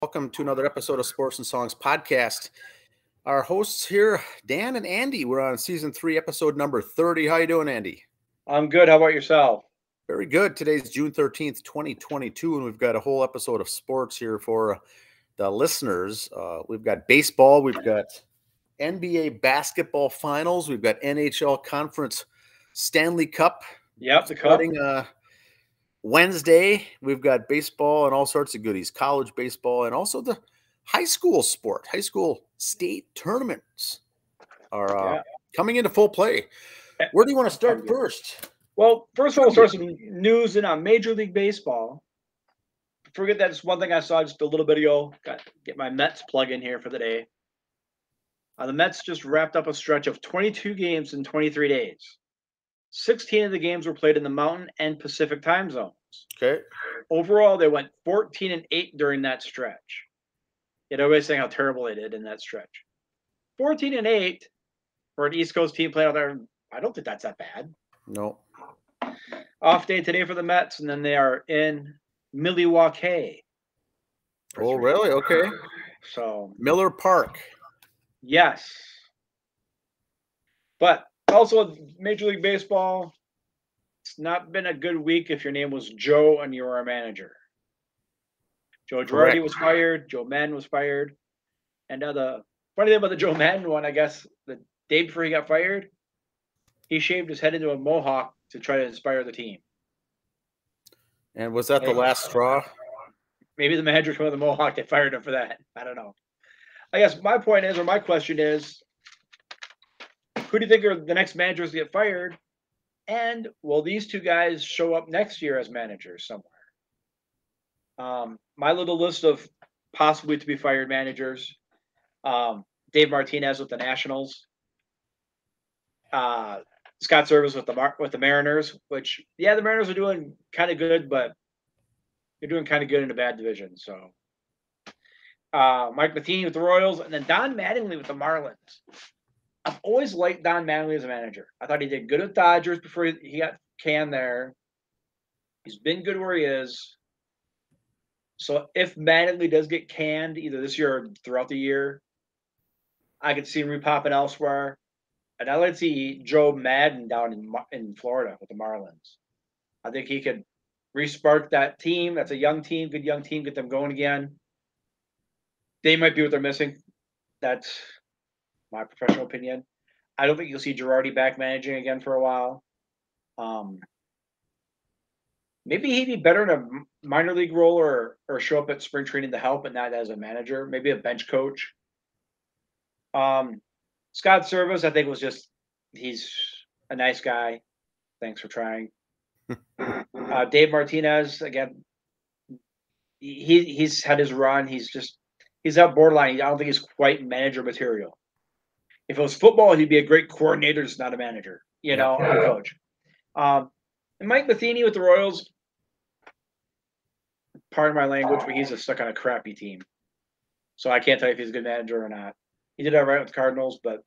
Welcome to another episode of Sports and Songs podcast. Our hosts here, Dan and Andy. We're on season 3, episode number 30. How you doing, Andy? I'm good. How about yourself? Very good. Today's June 13th, 2022, and we've got a whole episode of sports here for the listeners. We've got baseball. We've got NBA basketball finals. We've got NHL Conference Stanley Cup. Yep, the cup. Wednesday, we've got baseball and all sorts of goodies, college baseball, and also the high school sport. High school state tournaments are coming into full play. Where do you want to start first? Well, first of all, we'll start some news in Major League Baseball. Forget that. Just one thing I saw just a little bit ago. Got to get my Mets plug in here for the day. The Mets just wrapped up a stretch of 22 games in 23 days. 16 of the games were played in the Mountain and Pacific time zones. Okay. Overall, they went 14-8 during that stretch. Yet everybody's saying how terrible they did in that stretch. 14-8 for an East Coast team playing out there. I don't think that's that bad. No. Off day today for the Mets, and then they are in Milwaukee. Oh, really? Okay. So Miller Park. Yes. But also, Major League Baseball, it's not been a good week if your name was Joe and you were a manager. Joe Girardi was fired. Joe Madden was fired. And the funny thing about the Joe Madden one, I guess, the day before he got fired, he shaved his head into a mohawk to try to inspire the team. And was that the last straw? Maybe the manager came with the mohawk. They fired him for that. I don't know. I guess my point is, or my question is, who do you think are the next managers to get fired? And will these two guys show up next year as managers somewhere? My little list of possibly to be fired managers: Dave Martinez with the Nationals, Scott Servais with the Mariners. Which, the Mariners are doing kind of good, but they're doing kind of good in a bad division. So, Mike Matheny with the Royals, and then Don Mattingly with the Marlins. I've always liked Don Mattingly as a manager. I thought he did good with Dodgers before he got canned there. He's been good where he is. So if Mattingly does get canned either this year or throughout the year, I could see him repopping elsewhere. And I'd like to see Joe Madden down in Florida with the Marlins. I think he could re-spark that team. That's a young team, good young team, get them going again. They might be what they're missing. That's my professional opinion. I don't think you'll see Girardi back managing again for a while. Maybe he'd be better in a minor league role or show up at spring training to help and not as a manager. Maybe a bench coach. Scott Servais, I think, he's a nice guy. Thanks for trying. Dave Martinez, again, he's had his run. He's at borderline. I don't think he's quite manager material. If it was football, he'd be a great coordinator, just not a manager, a coach. And Mike Matheny with the Royals, pardon my language, but he's stuck on a crappy team. So I can't tell you if he's a good manager or not. He did all right with the Cardinals, but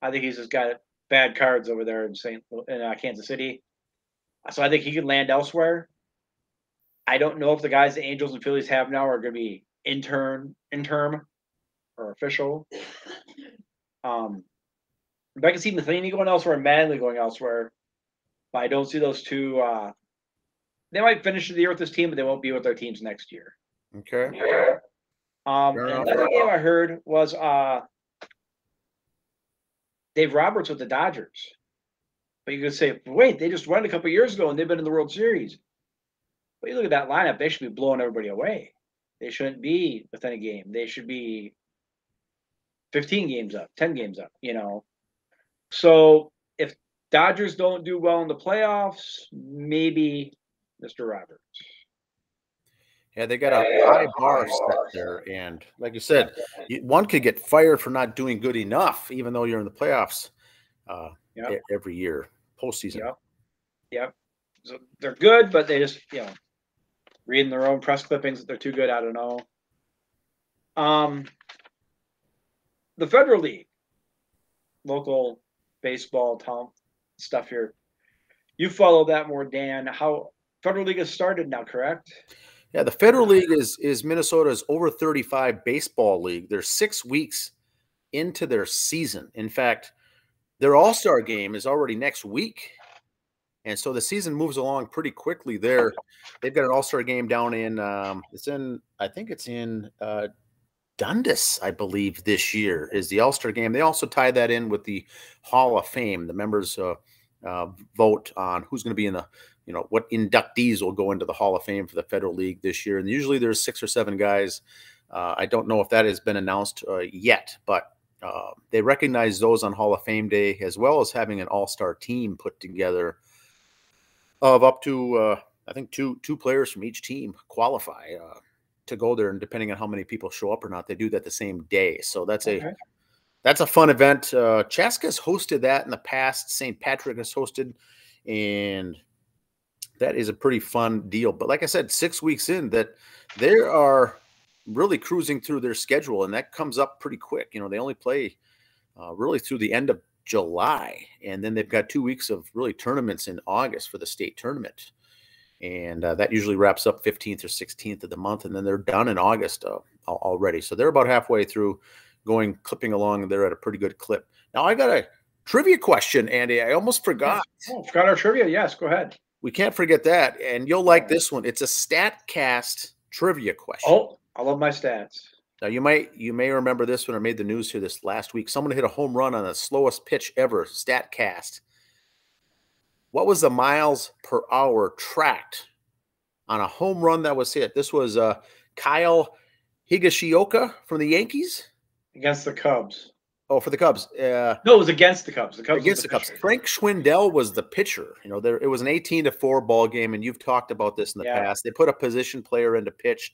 I think he's just got bad cards over there in Kansas City. So I think he could land elsewhere. I don't know if the guys the Angels and Phillies have now are going to be interim or official. But I can see Matheny going elsewhere and Mattingly going elsewhere. But I don't see those two. They might finish the year with this team, but they won't be with their teams next year. Okay. And another game I heard was Dave Roberts with the Dodgers. But you could say, wait, they just won a couple years ago and they've been in the World Series. But you look at that lineup, they should be blowing everybody away. They shouldn't be within a game. They should be 15 games up, 10 games up, So if Dodgers don't do well in the playoffs, maybe Mr. Roberts. Yeah, they got a high bar set there. And like you said, one could get fired for not doing good enough, even though you're in the playoffs every year, postseason. Yep. So they're good, but they just, reading their own press clippings that they're too good. I don't know. The Federal League, local baseball town stuff here. You follow that more, Dan. How Federal League has started now, correct? Yeah, the Federal League is Minnesota's over 35 baseball league. They're 6 weeks into their season. In fact, their All-Star game is already next week. And so the season moves along pretty quickly there. They've got an All-Star game down in I think it's in Dundas, I believe, this year is the All-Star game. They also tie that in with the Hall of Fame. The members vote on who's going to be in the, what inductees will go into the Hall of Fame for the Federal League this year. And usually there's 6 or 7 guys. I don't know if that has been announced yet, but they recognize those on Hall of Fame Day, as well as having an all-star team put together of up to, I think, two players from each team qualify to go there. And depending on how many people show up or not, they do that the same day. So that's a fun event. Chaska's hosted that in the past. St. Patrick has hosted, and that is a pretty fun deal. But like I said, 6 weeks in, that they are really cruising through their schedule, and that comes up pretty quick. They only play really through the end of July, and then they've got 2 weeks of really tournaments in August for the state tournament. And that usually wraps up 15th or 16th of the month, and then they're done in August already. So they're about halfway through, clipping along, and they're at a pretty good clip. Now, I got a trivia question, Andy. I almost forgot. Oh, forgot our trivia. Yes, go ahead. We can't forget that, and you'll like this one. It's a StatCast trivia question. Oh, I love my stats. Now, you may remember this one, or made the news here this last week. Someone hit a home run on the slowest pitch ever, StatCast. What was the miles per hour tracked on a home run that was hit? This was Kyle Higashioka from the Yankees. Against the Cubs. Oh, for the Cubs. No, it was against the Cubs. Against the Cubs. Frank Schwindel was the pitcher. It was an 18-4 ball game, and you've talked about this in the past. They put a position player in to pitch.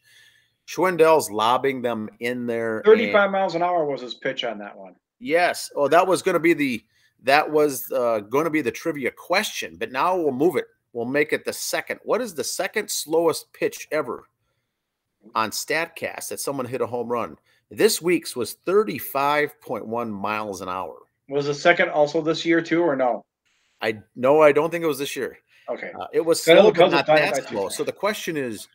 Schwindel's lobbing them in there. 35 miles an hour was his pitch on that one. Yes. Oh, that was going to be the trivia question, but now we'll move it. We'll make it the second. What is the second slowest pitch ever on StatCast that someone hit a home run? This week's was 35.1 miles an hour. Was the second also this year too, or no? I don't think it was this year. Okay. It was slow, but not that slow. So the question is,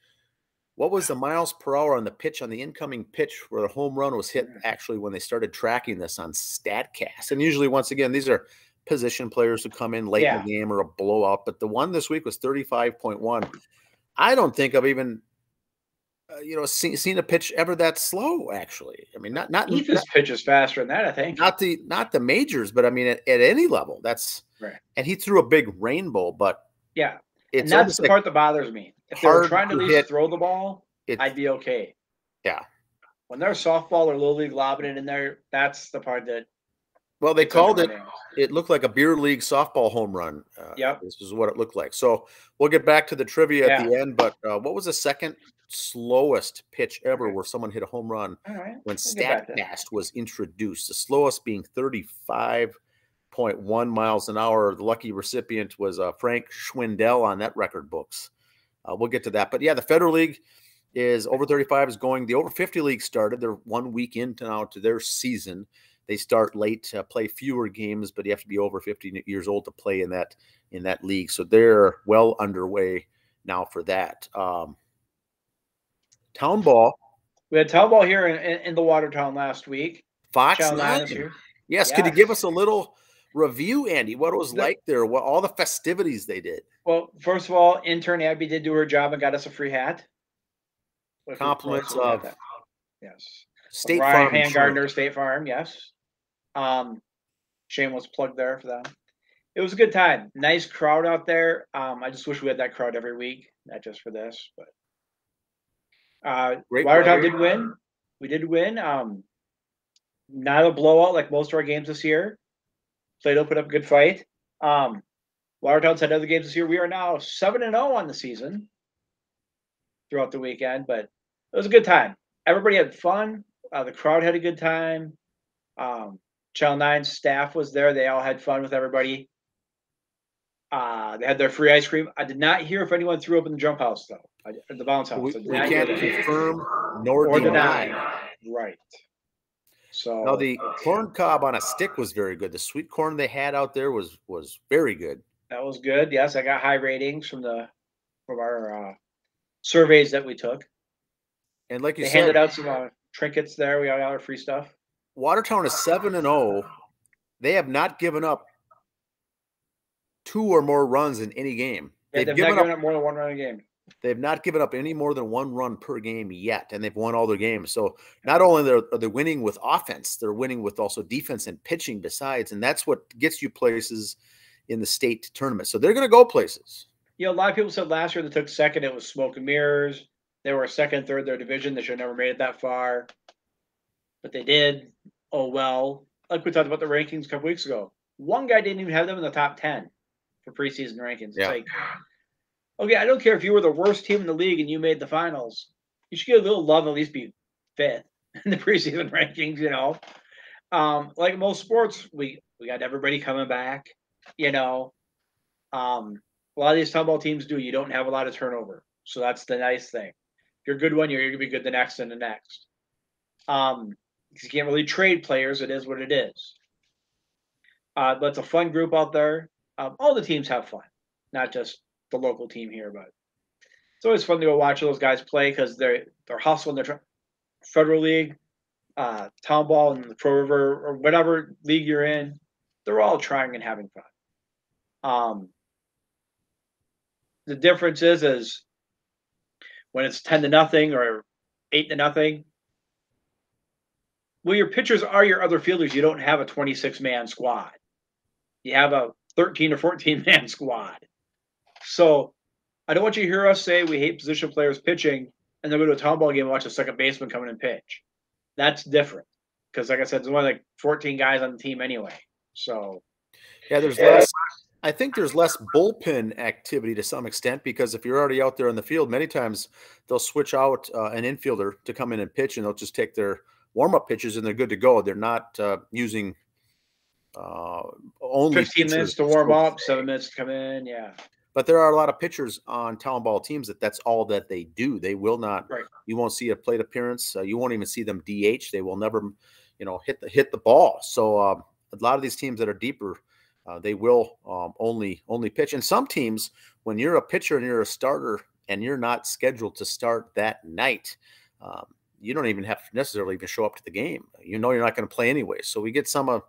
what was the miles per hour on the pitch, on the incoming pitch where the home run was hit, actually, when they started tracking this on StatCast? And usually, once again, these are position players who come in late in the game or a blowout. But the one this week was 35.1. I don't think I've even seen a pitch ever that slow, actually. I mean, not Ethan's pitch is faster than that, I think. Not the majors, but I mean at any level. That's right. And he threw a big rainbow, but and that's the part that bothers me. If they're trying to at least throw the ball, I'd be okay. Yeah. When they're softball or little league lobbing it in there, that's the part that. Well, they called it. It looked like a beer league softball home run. This is what it looked like. So we'll get back to the trivia at the end. But what was the second slowest pitch ever where someone hit a home run when StatCast was introduced? The slowest being 35.1 miles an hour. The lucky recipient was Frank Schwindel on that record books. We'll get to that. But, the Federal League is over 35 is going. The over 50 league started. They're 1 week into now to their season. They start late, play fewer games, but you have to be over 50 years old to play in that league. So they're well underway now for that. Town ball. We had town ball here in the Watertown last week. Fox 9. Yes. Could you give us a little review, Andy, what it was like there, what all the festivities they did? Well, first of all, intern Abby did do her job and got us a free hat. Compliments of State Farm. Ryan Gardner, State Farm, yes. Shameless plug there for them. It was a good time. Nice crowd out there. I just wish we had that crowd every week, not just for this. But Watertown did win. We did win. Not a blowout like most of our games this year. Plato put up a good fight. Watertown's had other games this year. We are now 7-0 on the season throughout the weekend, but it was a good time. Everybody had fun. The crowd had a good time. Channel 9 staff was there. They all had fun with everybody. They had their free ice cream. I did not hear if anyone threw up in the jump house, though, at the bounce house. We can't confirm nor deny. Right. So now the corn cob on a stick was very good. The sweet corn they had out there was very good. That was good. Yes, I got high ratings from our surveys that we took. And like you They said, handed out some trinkets there. We got all our free stuff. Watertown is 7-0. They have not given up 2 or more runs in any game. Yeah, they've not given up more than 1 run a game. They've not given up any more than 1 run per game yet, and they've won all their games. So not only are they winning with offense, they're winning with also defense and pitching besides, and that's what gets you places in the state tournament. So they're going to go places. You know, a lot of people said last year they took second, it was smoke and mirrors. They were second, third their division. They should have never made it that far, but they did. Oh well, like we talked about the rankings a couple weeks ago. One guy didn't even have them in the top 10 for preseason rankings. It's like, okay, I don't care if you were the worst team in the league and you made the finals. You should get a little love, at least be fifth in the preseason rankings, you know. Like most sports, we got everybody coming back, you know. A lot of these town ball teams do. You don't have a lot of turnover. So that's the nice thing. If you're a good one year, you're going to be good the next and the next. Because you can't really trade players. It is what it is. But it's a fun group out there. All the teams have fun, not just the local team here, but it's always fun to go watch those guys play because they're hustling. They're federal league, town ball, and the Crow River or whatever league you're in. They're all trying and having fun. The difference is when it's 10-0 or 8-0. Well, your pitchers are your other fielders. You don't have a 26-man squad. You have a 13 or 14-man squad. So I don't want you to hear us say we hate position players pitching and then go to a town ball game and watch a second baseman come in and pitch. That's different because, like I said, there's only like 14 guys on the team anyway. So yeah, there's less. I think there's less bullpen activity to some extent because if you're already out there in the field, many times they'll switch out an infielder to come in and pitch, and they'll just take their warm-up pitches and they're good to go. They're not using only 15 minutes to warm up, 7 minutes to come in. Yeah. But there are a lot of pitchers on town ball teams that's all that they do. They will not. Right. You won't see a plate appearance. You won't even see them DH. They will never, hit the ball. So a lot of these teams that are deeper, they will only pitch. And some teams, when you're a pitcher and you're a starter and you're not scheduled to start that night, you don't even have to necessarily even show up to the game. You know you're not going to play anyway. So we get some of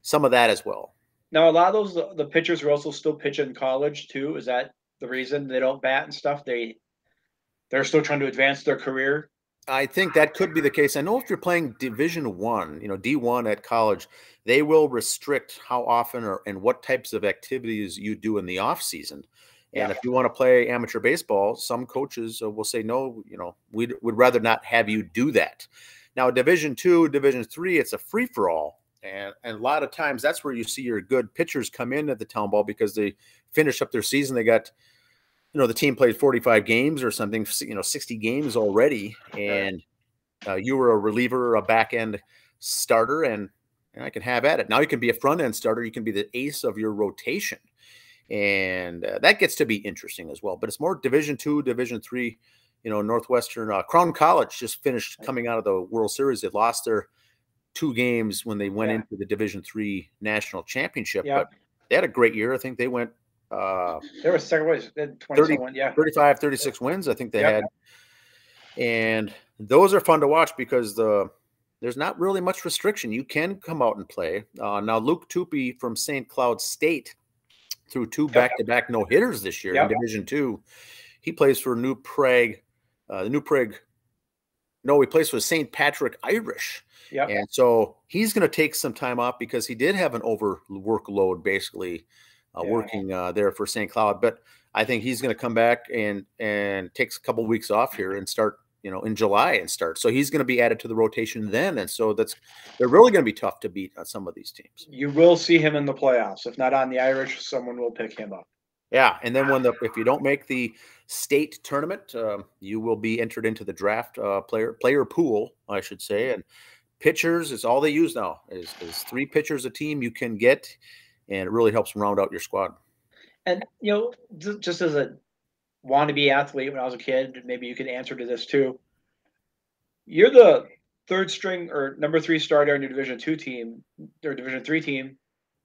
that as well. Now, a lot of those the pitchers are also still pitching in college too. Is that the reason they don't bat and stuff? They're still trying to advance their career. I think that could be the case. I know if you're playing Division I, D1 at college, they will restrict how often and what types of activities you do in the off season. And if you want to play amateur baseball, some coaches will say, no, we'd rather not have you do that. Now, Division II, Division III, it's a free for all. And a lot of times that's where you see your good pitchers come in at the town ball because they finish up their season. They got, the team played 45 games or something, 60 games already. And you were a reliever, a back end starter, and I can have at it. Now you can be a front end starter. You can be the ace of your rotation. And that gets to be interesting as well. But it's more Division II, Division III, Northwestern. Crown College just finished coming out of the World Series. They lost their 2 games when they went into the Division III national championship, but they had a great year. I think they went they were second place, 35, 36 wins. I think they had. And those are fun to watch because there's not really much restriction. You can come out and play. Now Luke Tupy from St. Cloud State threw 2 back-to-back no-hitters this year in Division II. He plays for New Prague. He plays for St. Patrick Irish. Yep. And so he's going to take some time off because he did have an workload basically working there for St. Cloud. But I think he's going to come back and takes a couple of weeks off here and start, in July and start. So he's going to be added to the rotation then. And so they're really going to be tough to beat on some of these teams. You will see him in the playoffs. If not on the Irish, someone will pick him up. Yeah, and then if you don't make the state tournament, you will be entered into the draft player pool, I should say. And pitchers is all they use now is 3 pitchers a team you can get, and it really helps round out your squad. And just as a wannabe athlete when I was a kid, maybe you can answer to this too. You're the 3rd string or number 3 starter on your Division II team or Division III team.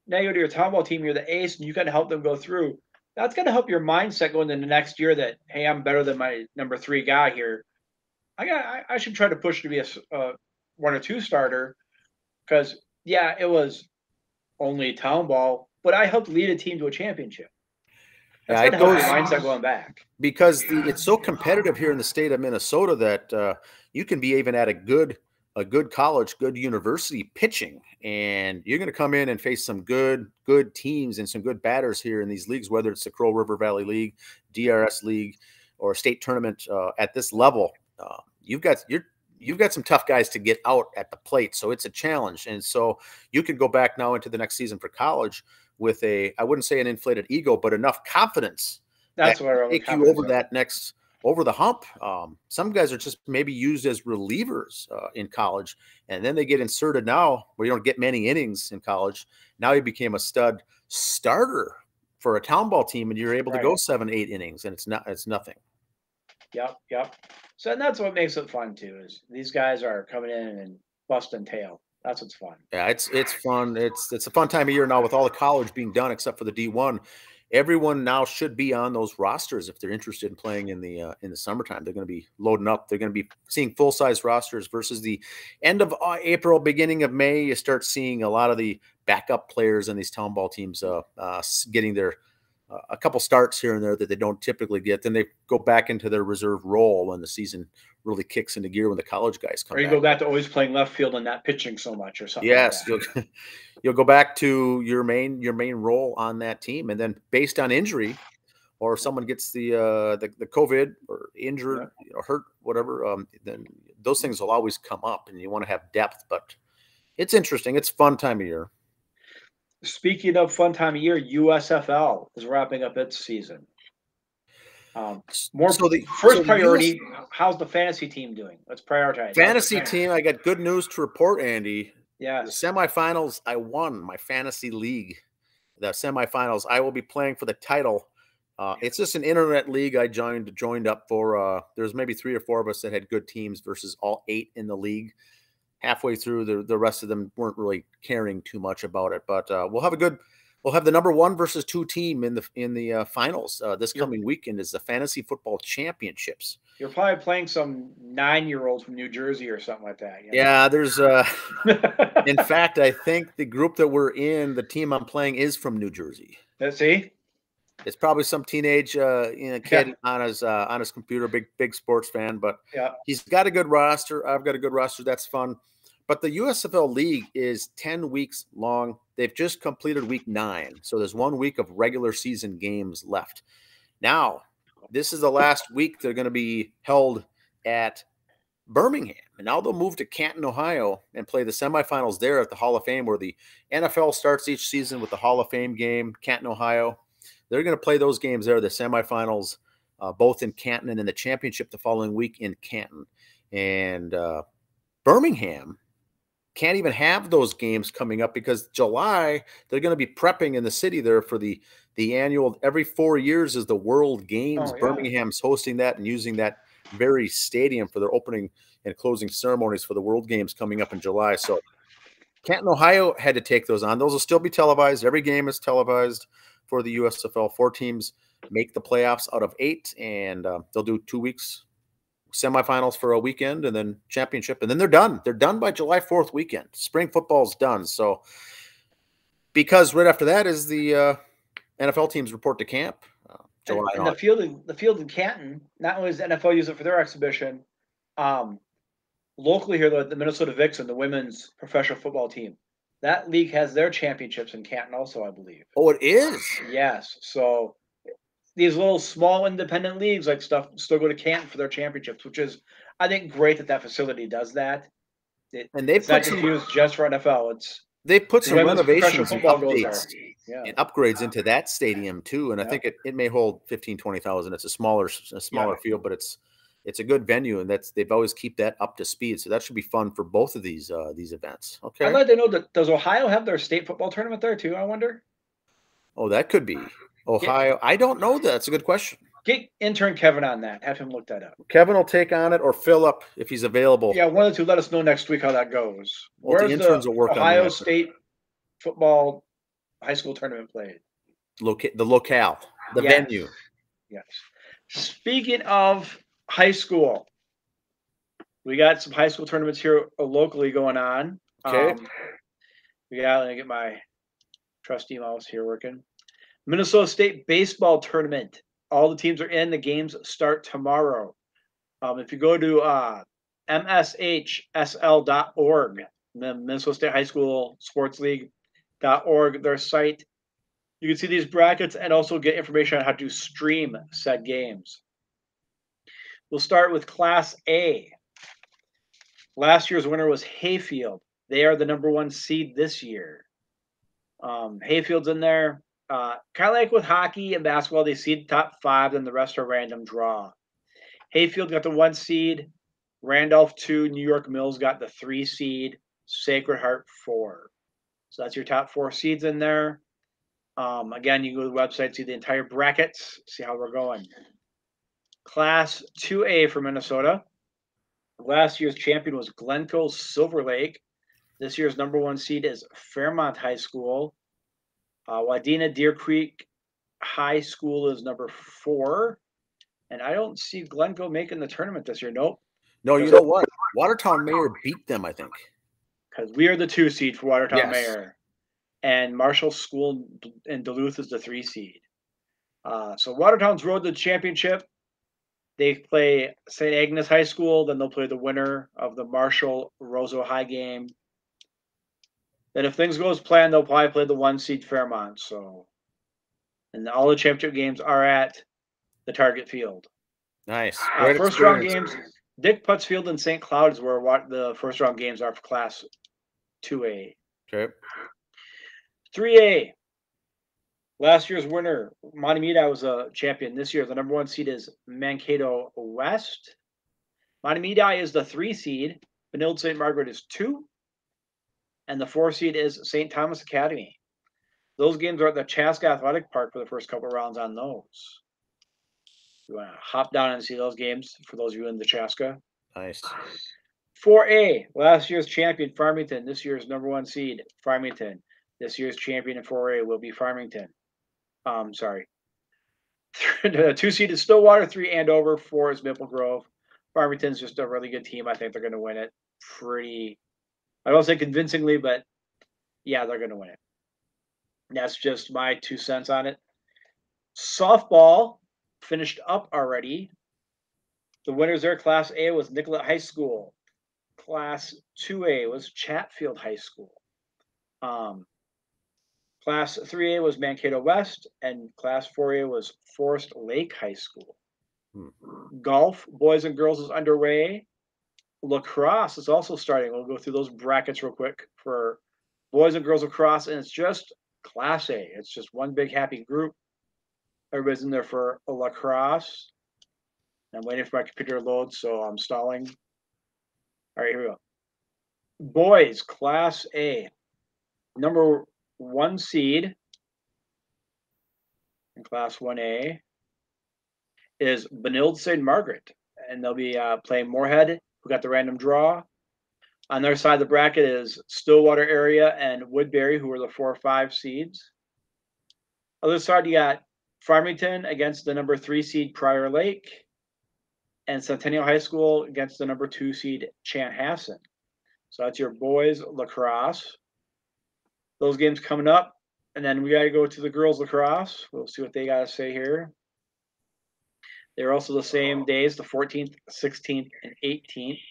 Now you go to your town ball team. You're the ace, and you got to help them go through. That's going to help your mindset going into the next year that, hey, I'm better than my number 3 guy here. I should try to push to be a 1 or 2 starter because, yeah, it was only town ball, but I helped lead a team to a championship. That's going to help your mindset going back. Because it's so competitive here in the state of Minnesota that you can be even at a good college, good university pitching, and you're going to come in and face some good teams and some good batters here in these leagues, whether it's the Crow River Valley League, DRS League, or a state tournament at this level. You've got some tough guys to get out at the plate, so it's a challenge. And so you can go back now into the next season for college with I wouldn't say an inflated ego, but enough confidence. That's where take you over the hump. Some guys are just maybe used as relievers in college, and then they get inserted now where you don't get many innings in college. Now you became a stud starter for a town ball team, and you're able to go 7-8 innings, and it's nothing. Yep. So and that's what makes it fun too, is these guys are coming in and busting tail. That's what's fun. Yeah, it's fun. It's a fun time of year now with all the college being done except for the D1. Everyone now should be on those rosters if they're interested in playing in the summertime. They're going to be loading up. They're going to be seeing full-size rosters versus the end of April, beginning of May. You start seeing a lot of the backup players in these town ball teams getting their a couple starts here and there that they don't typically get. Then they go back into their reserve role when the season really kicks into gear when the college guys come back. Or you go back to always playing left field and not pitching so much or something. Yes, like that. You'll go back to your main role on that team, and then based on injury, or if someone gets the COVID or injured, hurt, whatever, then those things will always come up, and you want to have depth. But it's interesting. It's a fun time of year. Speaking of fun time of year, USFL is wrapping up its season. First priority, how's the fantasy team doing? Let's prioritize. Fantasy team, I got good news to report, Andy. Yeah. The semifinals, I won my fantasy league. The semifinals, I will be playing for the title. It's just an internet league I joined up for. There's maybe 3 or 4 of us that had good teams versus all 8 in the league. Halfway through, the rest of them weren't really caring too much about it. But we'll have the number 1 versus 2 team in the finals this coming weekend is the Fantasy Football Championships. You're probably playing some 9-year-olds from New Jersey or something like that. You know? Yeah, there's in fact, I think the group that we're in, the team I'm playing is from New Jersey. Let's see. It's probably some teenage kid on his computer, big sports fan, but he's got a good roster. I've got a good roster. That's fun. But the USFL League is 10 weeks long. They've just completed week 9. So there's 1 week of regular season games left. Now, this is the last week they're going to be held at Birmingham. And now they'll move to Canton, Ohio, and play the semifinals there at the Hall of Fame, where the NFL starts each season with the Hall of Fame game, Canton, Ohio. They're going to play those games there, the semifinals, both in Canton, and then the championship the following week in Canton. And Birmingham can't even have those games coming up because July, they're going to be prepping in the city there for the annual, every 4 years is the World Games. Birmingham's hosting that and using that very stadium for their opening and closing ceremonies for the World Games coming up in July. So Canton, Ohio had to take those on. Those will still be televised. Every game is televised for the USFL. 4 teams make the playoffs out of 8, and they'll do 2 weeks, semifinals for a weekend, and then championship, and then they're done. They're done by July 4th weekend. Spring football's done. So because right after that is the NFL teams report to camp. July and the field in Canton, not only does the NFL use it for their exhibition, locally here, the Minnesota Vixen, the women's professional football team, that league has their championships in Canton also, I believe. Oh, it is? Yes. So these little small independent leagues like stuff still go to Canton for their championships, which is, I think, great that facility does that. And they've not used just for NFL. They put some renovations and updates and upgrades into that stadium too, and I think it may hold 15,000-20,000. It's a smaller field, but it's a good venue, and they've always keep that up to speed. So that should be fun for both of these events. Okay, I'd like to know does Ohio have their state football tournament there too? I wonder. Oh, that could be Ohio. I don't know that. That's a good question. Get intern Kevin on that. Have him look that up. Kevin will take on it, or Philip if he's available. Yeah, one of the two. Let us know next week how that goes. Well, the interns will work on Ohio State football high school tournament played? The locale. The venue. Yes. Speaking of high school, we got some high school tournaments here locally going on. Okay. Let me get my trusty mouse here working. Minnesota State baseball tournament. All the teams are in. The games start tomorrow. If you go to mshsl.org, the Minnesota State High School Sports League.org, their site, you can see these brackets and also get information on how to stream said games. We'll start with Class A. Last year's winner was Hayfield. They are the #1 seed this year. Hayfield's in there. Kind of like with hockey and basketball, they seed top 5, then the rest are random draw. Hayfield got the 1 seed. Randolph 2. New York Mills got the 3 seed. Sacred Heart 4. So that's your top 4 seeds in there. Again, you can go to the website, see the entire brackets, see how we're going. Class 2A for Minnesota. Last year's champion was Glencoe Silver Lake. This year's #1 seed is Fairmont High School. Wadena Deer Creek High School is #4. And I don't see Glencoe making the tournament this year. Nope. No, you know what? Watertown Mayor beat them, I think. Because we are the 2 seed for Watertown Mayor. And Marshall School in Duluth is the 3 seed. So Watertown's road to the championship. They play St. Agnes High School. Then they'll play the winner of the Marshall Roseau High game. Then if things go as planned, they'll probably play the 1 seed Fairmont. So, and all the championship games are at the Target Field. Nice. First round games, Dick Putz Field in St. Cloud is where the first round games are for Class 2A. Okay. 3A. Last year's winner, Montemita, was a champion. This year, the #1 seed is Mankato West. Montemita is the 3 seed. Benilde St. Margaret is 2. And the 4 seed is St. Thomas Academy. Those games are at the Chaska Athletic Park for the first couple of rounds on those. You want to hop down and see those games for those of you in the Chaska. Nice. 4A, last year's champion, Farmington. This year's #1 seed, Farmington. This year's champion in 4A will be Farmington. Sorry. The 2 seed is Stillwater, 3 Andover, 4 is Maple Grove. Farmington's just a really good team. I think they're going to win it pretty, I don't say convincingly, but yeah, they're going to win it. That's just my 2 cents on it. Softball finished up already. The winners there, Class A was Nicollet High School. Class 2A was Chatfield High School. Class 3A was Mankato West, and Class 4A was Forest Lake High School. Golf, boys and girls, is underway. Lacrosse is also starting. We'll go through those brackets real quick for boys and girls lacrosse, and it's just Class A. It's just one big happy group. Everybody's in there for a lacrosse. I'm waiting for my computer to load, so I'm stalling. All right, here we go. Boys, Class A. #1 seed in Class 1A is Benilde St. Margaret, and they'll be playing Moorhead, who got the random draw. On their side of the bracket is Stillwater area and Woodbury, who are the 4 or 5 seeds. Other side, you got Farmington against the #3 seed Prior Lake, and Centennial High School against the #2 seed Chanhassen. So that's your boys lacrosse. Those games coming up, and then we got to go to the girls lacrosse. We'll see what they got to say here. They're also the same days, the 14th, 16th, and 18th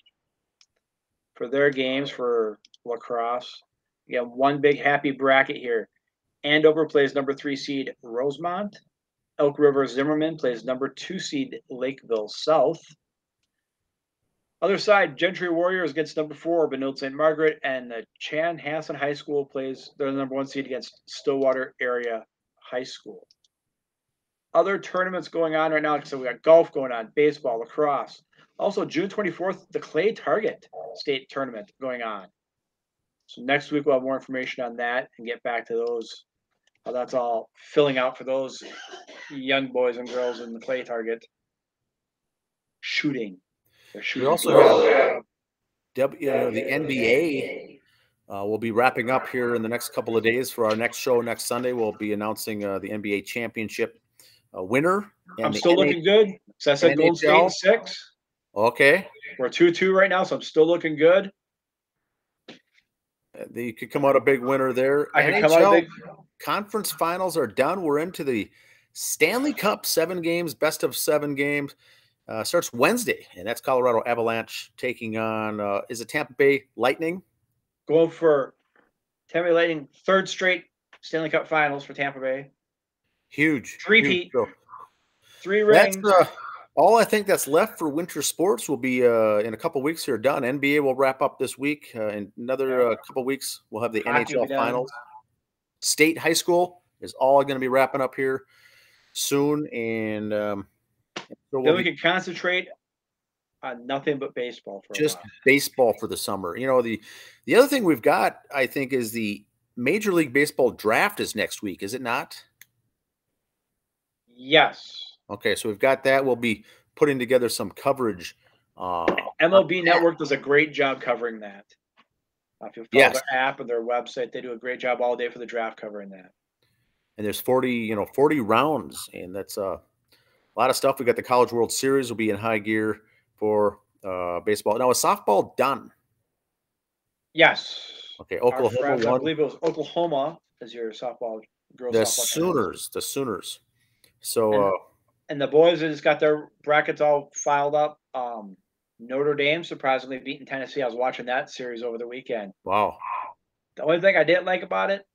for their games for lacrosse. You got one big happy bracket here. Andover plays #3 seed Rosemont. Elk River Zimmerman plays #2 seed Lakeville South. Other side, Gentry Warriors against #4 Benilde St. Margaret, and the Chanhassen High School plays their #1 seed against Stillwater Area High School. Other tournaments going on right now, so we got golf going on, baseball, lacrosse. Also, June 24th, the Clay Target State Tournament going on. So next week we'll have more information on that and get back to those. How that's all filling out for those young boys and girls in the Clay Target shooting. We also have the NBA will be wrapping up here in the next couple of days for our next show next Sunday. We'll be announcing the NBA championship winner. And I'm still looking good. So I said Golden State in 6. Okay. We're 2-2 right now, so I'm still looking good. You could come out a big winner there. I could come out a big conference finals are done. We're into the Stanley Cup, 7 games, best of 7 games. Starts Wednesday, and that's Colorado Avalanche taking on, is it Tampa Bay Lightning? Going for Tampa Bay Lightning, 3rd straight Stanley Cup finals for Tampa Bay. Huge. 3-peat. 3 rings. That's all I think that's left for winter sports. Will be in a couple weeks here done. NBA will wrap up this week. In another couple weeks, we'll have the NHL finals. State high school is all going to be wrapping up here soon, and so then we can concentrate on nothing but baseball for just baseball for the summer. You know, the other thing we've got, I think, is the Major League Baseball draft is next week, is it not? Yes. Okay, so we've got that. We'll be putting together some coverage. MLB Network does a great job covering that. If you follow their app and their website, they do a great job all day for the draft covering that. And there's 40 rounds, and that's a lot of stuff. We got the College World Series will be in high gear for baseball. Now, is softball done? Yes. Okay, Oklahoma won. I believe it was Oklahoma as your softball girls. The Sooners. So. And the boys just got their brackets all filed up. Notre Dame surprisingly beating Tennessee. I was watching that series over the weekend. Wow. The only thing I didn't like about it,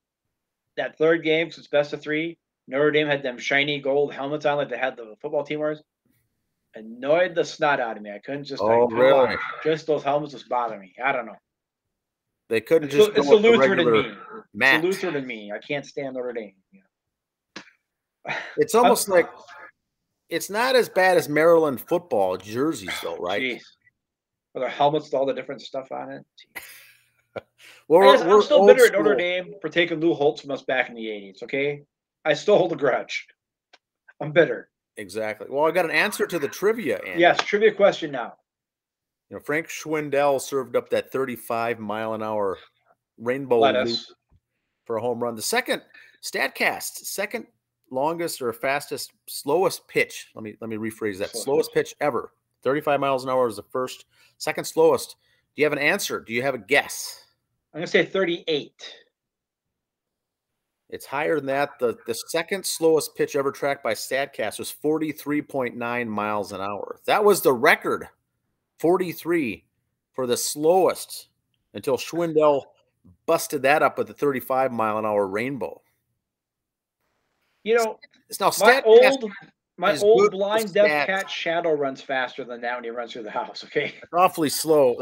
that 3rd game, because it's best of 3, Notre Dame had them shiny gold helmets on like they had the football team wears. Annoyed the snot out of me. I couldn't just really? Just those helmets just bother me. I don't know. They couldn't just it's the Lutheran in me. Mat. It's the Lutheran in me. I can't stand Notre Dame. You know? It's almost like it's not as bad as Maryland football jerseys, though, right? Jeez. Are there helmets with all the different stuff on it? Well, I'm still bitter at Notre Dame for taking Lou Holtz from us back in the 80s, okay? I still hold a grudge. I'm bitter. Exactly. Well, I got an answer to the trivia, Andy. Yes, trivia question now. You know, Frank Schwindel served up that 35-mile-an-hour rainbow loop for a home run. The second StatCast, second longest or fastest, slowest pitch. Let me rephrase that. Slowest pitch ever. 35 miles an hour is the first. Second slowest. Do you have an answer? Do you have a guess? I'm going to say 38. It's higher than that. The second slowest pitch ever tracked by StatCast was 43.9 miles an hour. That was the record. 43 for the slowest until Schwindel busted that up with the 35-mile-an-hour rainbow. You know, it's now my old blind deaf cat Shadow runs faster than that when he runs through the house. Okay, that's awfully slow.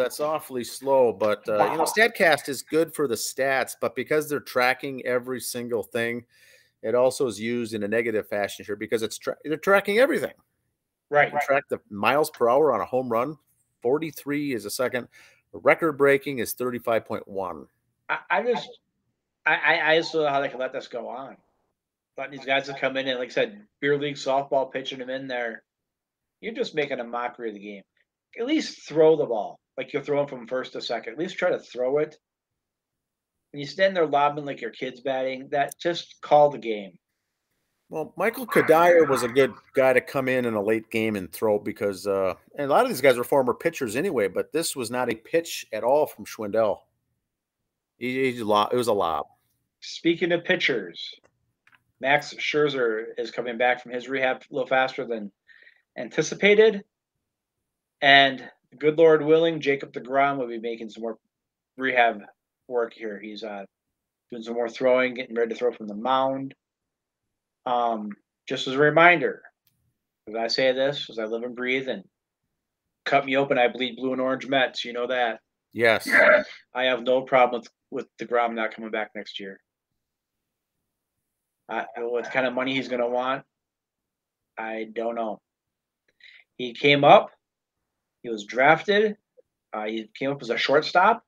But you know, StatCast is good for the stats, but because they're tracking every single thing, it also is used in a negative fashion here because they're tracking everything. Right. Track the miles per hour on a home run. 43 is a second. The record breaking is 35.1. I just don't know how they can let this go on. But these guys that come in and, like I said, beer league softball pitching them in there, you're just making a mockery of the game. At least throw the ball like you're throwing from first to second. At least try to throw it. When you stand there lobbing like your kid's batting, that just call the game. Well, Michael Kadire was a good guy to come in a late game and throw because and a lot of these guys were former pitchers anyway, but this was not a pitch at all from Schwindel. It was a lob. Speaking of pitchers, Max Scherzer is coming back from his rehab a little faster than anticipated. And good Lord willing, Jacob deGrom will be making some more rehab work here. He's doing some more throwing, getting ready to throw from the mound. Just as a reminder, as I say this, as I live and breathe and cut me open, I bleed blue and orange Mets. You know that. Yes. I have no problem with deGrom not coming back next year. What kind of money he's going to want, I don't know. He came up. He was drafted. He came up as a shortstop.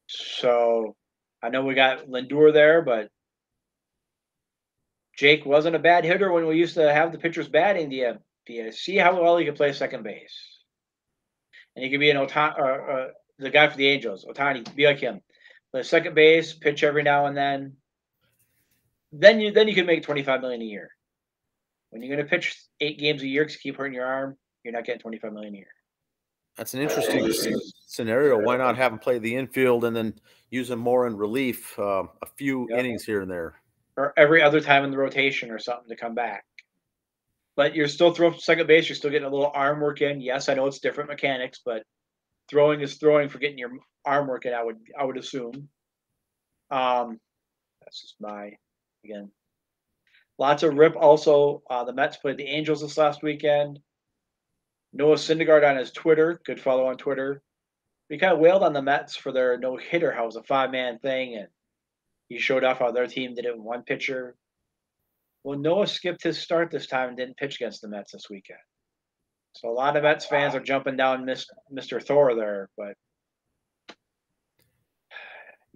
So I know we got Lindor there, but Jake wasn't a bad hitter when we used to have the pitchers batting. Do you see how well he could play second base? And he could be the guy for the Angels, Ohtani, be like him. Play second base, pitch every now and then. Then you can make $25 million a year. When you're going to pitch 8 games a year because you keep hurting your arm, you're not getting $25 million a year. That's an interesting scenario. Why not have him play the infield and then use him more in relief, a few innings here and there, or every other time in the rotation or something to come back. But you're still throwing second base. You're still getting a little arm work in. Yes, I know it's different mechanics, but throwing is throwing for getting your arm work in. I would assume. That's just again. Lots of rip. Also, the Mets played the Angels this last weekend. Noah Syndergaard on his Twitter, good follow on Twitter. He kind of wailed on the Mets for their no hitter, how it was a 5-man thing, and he showed off how their team did it with one pitcher. Well, Noah skipped his start this time and didn't pitch against the Mets this weekend. So a lot of Mets fans are jumping down Mr. Thor there, but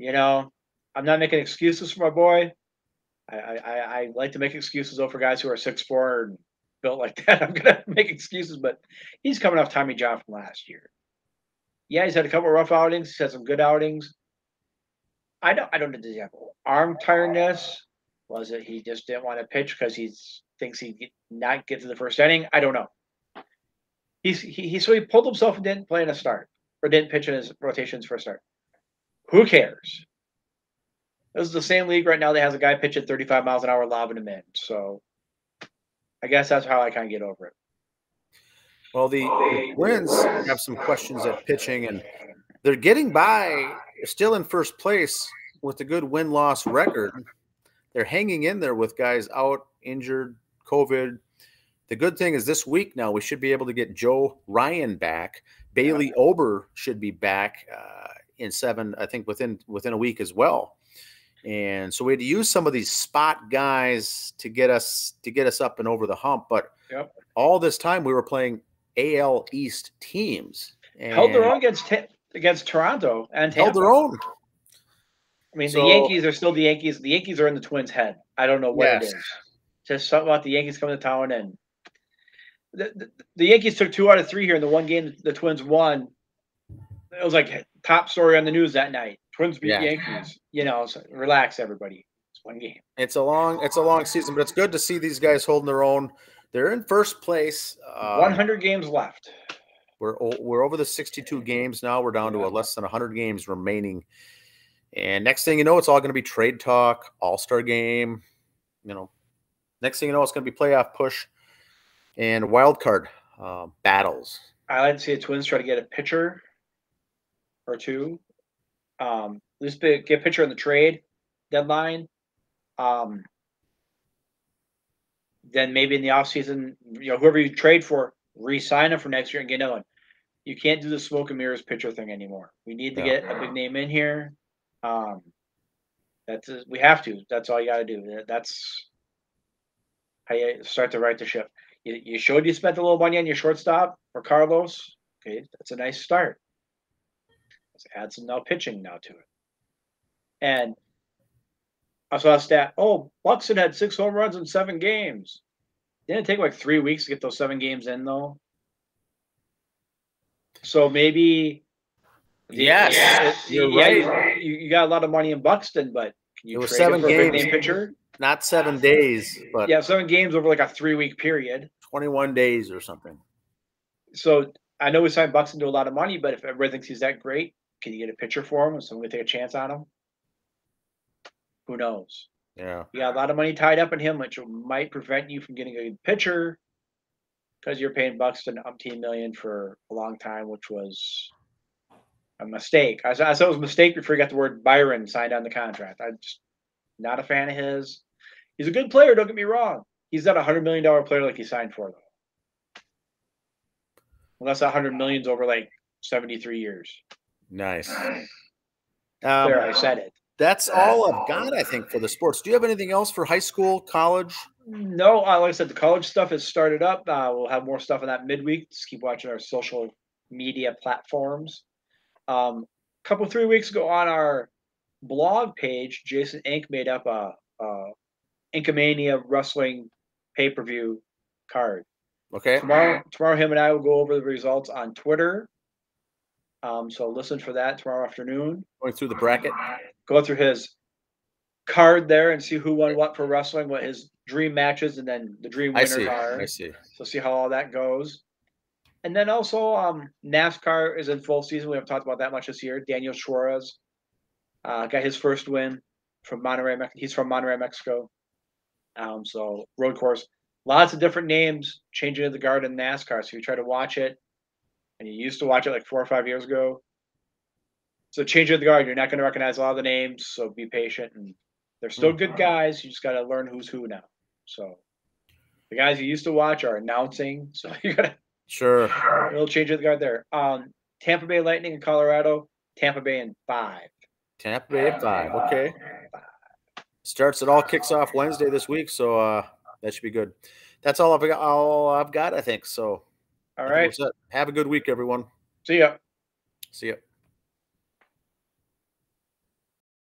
I'm not making excuses for my boy. I like to make excuses though for guys who are 6'4" and built like that. I'm gonna make excuses, but he's coming off Tommy John from last year. Yeah, he's had a couple of rough outings. He's had some good outings. I don't know the example. Arm tiredness. Was it he just didn't want to pitch because he thinks he'd not get to the first inning? I don't know. So he pulled himself and didn't play in a start or didn't pitch in his rotations for a start. Who cares? This is the same league right now that has a guy pitching 35 miles an hour lobbing him in. So I guess that's how I kind of get over it. Well, the Twins have some questions at pitching, and they're getting by. They're still in first place with a good win-loss record. They're hanging in there with guys out, injured, COVID. The good thing is this week now we should be able to get Joe Ryan back. Bailey Ober should be back in 7, I think within a week as well. And so we had to use some of these spot guys to get us up and over the hump. But all this time we were playing AL East teams. And held their own against Toronto and Tampa. Held their own. I mean, the Yankees are still the Yankees. The Yankees are in the Twins' head. I don't know what it is. Just something about the Yankees coming to town, and the Yankees took 2 out of 3 here in the one game the Twins won. It was like top story on the news that night. Twins beat Yankees. So relax, everybody. It's one game. It's a long season, but it's good to see these guys holding their own. They're in first place. 100 games left. We're over the 62 games now. We're down to less than 100 games remaining. And next thing you know, it's all going to be trade talk, all-star game. Next thing you know, it's going to be playoff push and wild card battles. I like to see the Twins try to get a pitcher or two. At least get a pitcher in the trade deadline. Then maybe in the offseason, whoever you trade for, re-sign him for next year and get another one. You can't do the smoke and mirrors pitcher thing anymore. We need to get a big name in here. We have to. That's all you got to do. That's how you start to right the ship. You showed you spent a little money on your shortstop for Carlos. Okay, that's a nice start. Let's add some pitching now to it. And I saw a stat. Oh, Buxton had 6 home runs in 7 games. Didn't it take like 3 weeks to get those 7 games in, though? So maybe. Yes, you're right. You got a lot of money in Buxton, but can you trade him for a big name pitcher? Not 7 days, but 7 games over like a 3-week period. 21 days or something. So I know we signed Buxton to a lot of money, but if everybody thinks he's that great, can you get a pitcher for him? Is someone going to take a chance on him? Who knows? Yeah. You got a lot of money tied up in him, which might prevent you from getting a good pitcher because you're paying Buxton $18 million for a long time, which was a mistake. I said it was a mistake before he got the word Byron signed on the contract. I'm just not a fan of his. He's a good player, don't get me wrong. He's not a $100 million player like he signed for, though. Unless that $100 million's over like 73 years. Nice. There, I said it. That's all I've got, I think, for the sports. Do you have anything else for high school, college? No, like I said, the college stuff has started up. We'll have more stuff on that midweek. Just keep watching our social media platforms. A couple 3 weeks ago on our blog page, Jason Inc. made up a Inkomania wrestling pay-per-view card. Okay. Tomorrow, him and I will go over the results on Twitter. So listen for that tomorrow afternoon. Going through the bracket. Go through his card there and see who won what for wrestling, what his dream matches, and then the dream I winners see. are. I see. So see how all that goes. And then also NASCAR is in full season. We haven't talked about that much this year. Daniel Suarez got his first win from Monterrey. He's from Monterrey, Mexico. So road course. Lots of different names changing of the guard in NASCAR. So if you try to watch it, and you used to watch it like 4 or 5 years ago, so changing of the guard, you're not going to recognize a lot of the names. So be patient, and they're still good guys. You just got to learn who's who now. So the guys you used to watch are announcing. So you got to a little change of the guard there. Tampa Bay Lightning in Colorado. Tampa Bay in 5. Tampa Bay at 5. Okay. It all kicks off Wednesday this week, so that should be good. That's all I've got, I think. So all right. Have a good week, everyone. See ya. See ya.